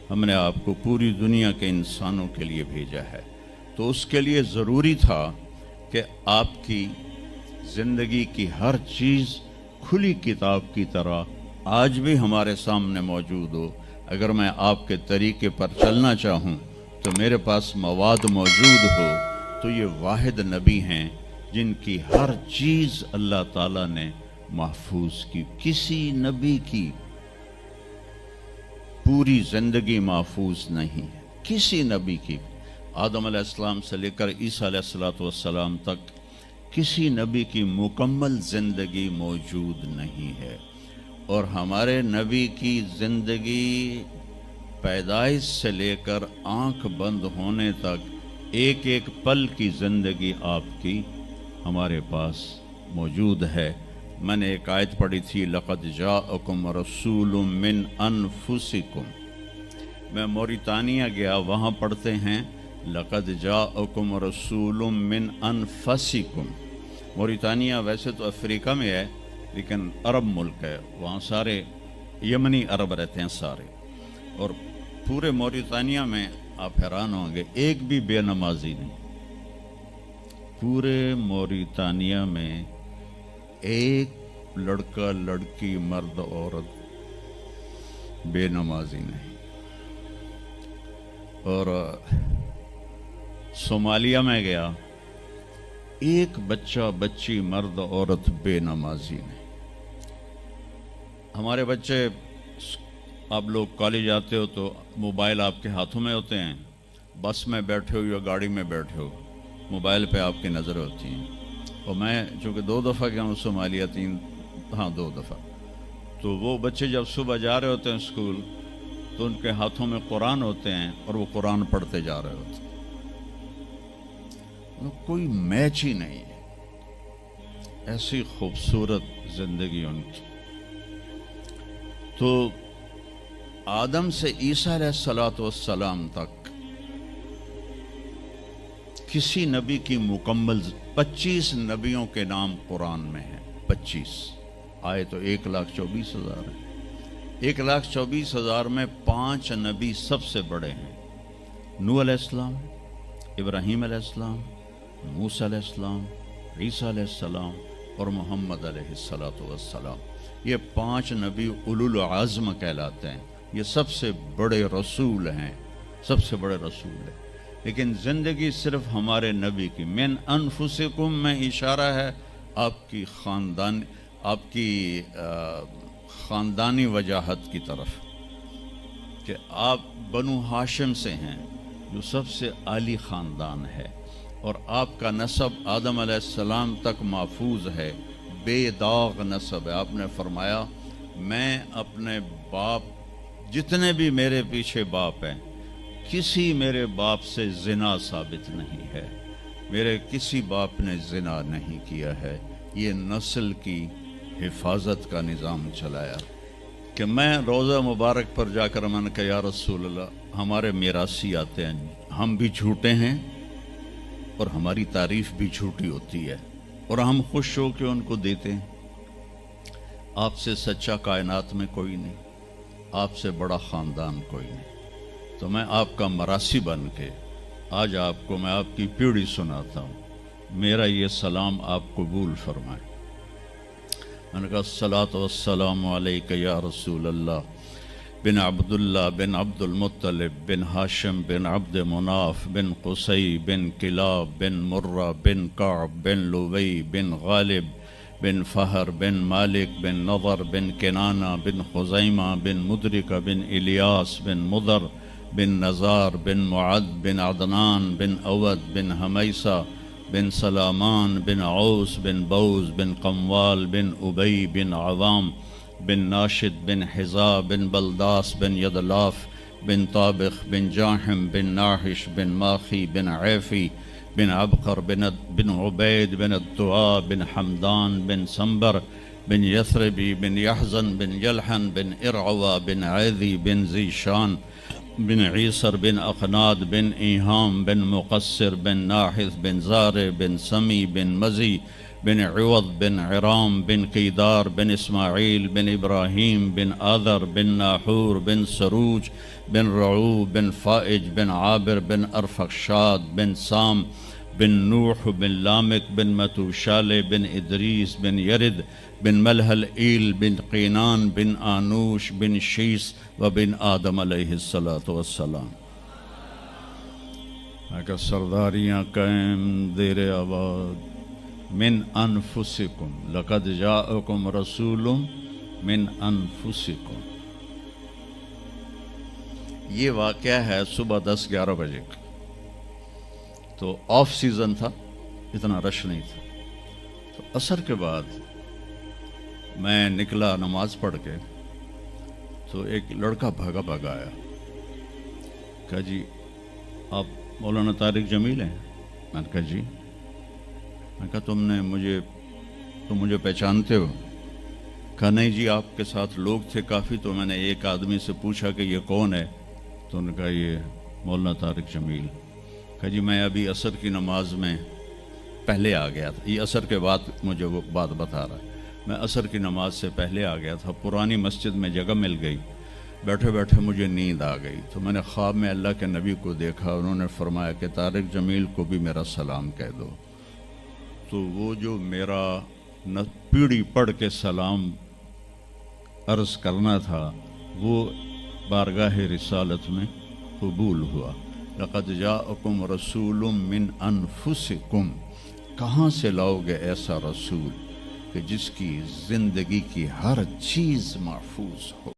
ہم نے آپ کو پوری دنیا کے انسانوں کے لیے بھیجا ہے، تو اس کے لیے ضروری تھا کہ آپ کی زندگی کی ہر چیز کھلی کتاب کی طرح آج بھی ہمارے سامنے موجود ہو۔ اگر میں آپ کے طریقے پر چلنا چاہوں تو میرے پاس مواد موجود ہو، تو یہ واحد نبی ہیں جن کی ہر چیز اللہ تعالیٰ نے محفوظ کی۔ کسی نبی کی پوری زندگی محفوظ نہیں ہے، کسی نبی کی، آدم علیہ السلام سے لے کر عیسیٰ علیہ السلام تک کسی نبی کی مکمل زندگی موجود نہیں ہے۔ اور ہمارے نبی کی زندگی پیدائش سے لے کر آنکھ بند ہونے تک ایک ایک پل کی زندگی آپ کی ہمارے پاس موجود ہے۔ میں نے ایک آیت پڑھی تھی، لَقَدْ جَاءَكُمْ رَسُولٌ مِّنْ أَنفُسِكُمْ۔ میں موریتانیہ گیا، وہاں پڑھتے ہیں لَقَدْ جَاءَكُمْ رَسُولٌ مِّنْ أَنفُسِكُمْ۔ موریتانیہ ویسے تو افریقہ میں ہے لیکن عرب ملک ہے، وہاں سارے یمنی عرب رہتے ہیں سارے، اور پورے موریتانیہ میں آپ حیران ہوں گے ایک بھی بے نمازی نہیں، پورے موریتانیہ میں ایک لڑکا لڑکی مرد عورت بے نمازی نہیں۔ اور صومالیہ میں گیا، ایک بچہ بچی مرد عورت بے نمازی نہیں۔ ہمارے بچے، آپ لوگ کالج آتے ہو تو موبائل آپ کے ہاتھوں میں ہوتے ہیں، بس میں بیٹھے ہو یا گاڑی میں بیٹھے ہو، موبائل پہ آپ کی نظر ہوتی ہیں۔ اور میں چونکہ 2 دفعہ گیا ہوں صومالیہ، 2 دفعہ، تو وہ بچے جب صبح جا رہے ہوتے ہیں اسکول تو ان کے ہاتھوں میں قرآن ہوتے ہیں اور وہ قرآن پڑھتے جا رہے ہوتے ہیں، کوئی میچ ہی نہیں ہے، ایسی خوبصورت زندگی ان کی۔ تو آدم سے عیسیٰ علیہ السلام تک کسی نبی کی مکمل 25 نبیوں کے نام قرآن میں ہیں، 25 آئے تو 1,24,000 ہے۔ 1,24,000 میں 5 نبی سب سے بڑے ہیں، نوح علیہ السلام، ابراہیم علیہ السلام، موسیٰ علیہ السلام، عیسیٰ علیہ السلام اور محمد علیہ السلام۔ یہ 5 نبی اولو العزم کہلاتے ہیں، یہ سب سے بڑے رسول ہیں، سب سے بڑے رسول ہیں۔ لیکن زندگی صرف ہمارے نبی کی، من انفسکم میں اشارہ ہے آپ کی خاندانی وجاہت کی طرف، کہ آپ بنو ہاشم سے ہیں جو سب سے عالی خاندان ہے، اور آپ کا نسب آدم علیہ السلام تک محفوظ ہے، بے داغ نسب ہے۔ آپ نے فرمایا میں اپنے باپ، جتنے بھی میرے پیچھے باپ ہیں، کسی میرے باپ سے زنا ثابت نہیں ہے، میرے کسی باپ نے زنا نہیں کیا ہے۔ یہ نسل کی حفاظت کا نظام چلایا کہ میں روضہ مبارک پر جا کر میں نے کہا یا رسول اللہ، ہمارے میراثی آتے ہیں، ہم بھی جھوٹے ہیں اور ہماری تعریف بھی جھوٹی ہوتی ہے، اور ہم خوش ہو کے ان کو دیتے ہیں۔ آپ سے سچا کائنات میں کوئی نہیں، آپ سے بڑا خاندان کوئی نہیں، تو میں آپ کا مراثی بن کے آج آپ کو میں آپ کی پیڑھی سناتا ہوں، میرا یہ سلام آپ قبول فرمائیں۔ میں نے کہا الصلاۃ والسلام علیک یا رسول اللہ بن عبداللہ بن عبد المطلب بن ہاشم بن عبد مناف بن قصی بن کلاب بن مرہ بن کعب بن لوی بن غالب بن فہر بن مالک بن نضر بن کنانہ بن خزیمہ بن مدرکہ بن الیاس بن مضر بن نزار بن معد بن عدنان بن اود بن حمیسہ بن سلامان بن عوس بن بوز بن قموال بن ابی بن عوام بن ناشد بن حزا بن بلداس بن یدلاف بن طابخ بن جاحم بن ناحش بن ماخی بن عیفی بن عبقر بن عبید بن الدعاء بن حمدان بن سنبر بن یثربی بن یحزن بن یلحن بن ارعوا بن عیدی بن زیشان بن عیسر بن اقناد بن ایہام بن مقصر بن ناحث بن زار بن سمی بن مزی بن عوض بن عرام بن قیدار بن اسماعیل بن ابراہیم بن آذر بن ناحور بن سروج بن رعو بن فائج بن عابر بن ارفخشاد بن سام بن نوح بن لامک بن متوشال بن ادریس بن یرد بن ملحل ایل بن قینان بن آنوش بن شیس و بن آدم علیہ السلام. اگر سرداریاں قائم دیر آباد من انفسکم لقد جاءکم رسول من انفسکم. یہ واقعہ ہے صبح 10-11 بجے کا. تو آف سیزن تھا، اتنا رش نہیں تھا. تو عصر کے بعد میں نکلا نماز پڑھ کے، تو ایک لڑکا بھاگا آیا. کہا جی آپ مولانا طارق جمیل ہیں؟ میں نے کہا جی. میں کہا تم مجھے پہچانتے ہو؟ کہا نہیں جی، آپ کے ساتھ لوگ تھے کافی، تو میں نے ایک آدمی سے پوچھا کہ یہ کون ہے، تو انہوں نے کہا یہ مولانا طارق جمیل. کہا جی میں ابھی عصر کی نماز میں پہلے آ گیا تھا. یہ عصر کے بعد مجھے وہ بات بتا رہا ہے. میں عصر کی نماز سے پہلے آ گیا تھا، پرانی مسجد میں جگہ مل گئی، بیٹھے بیٹھے مجھے نیند آ گئی. تو میں نے خواب میں اللہ کے نبی کو دیکھا، انہوں نے فرمایا کہ طارق جمیل کو بھی میرا سلام کہہ دو. تو وہ جو میرا پیڑھی پڑھ کے سلام عرض کرنا تھا وہ بارگاہ رسالت میں قبول ہوا. لقد جاءکم رسول من انفسکم. کہاں سے لاؤ گے ایسا رسول کہ جس کی زندگی کی ہر چیز محفوظ ہو؟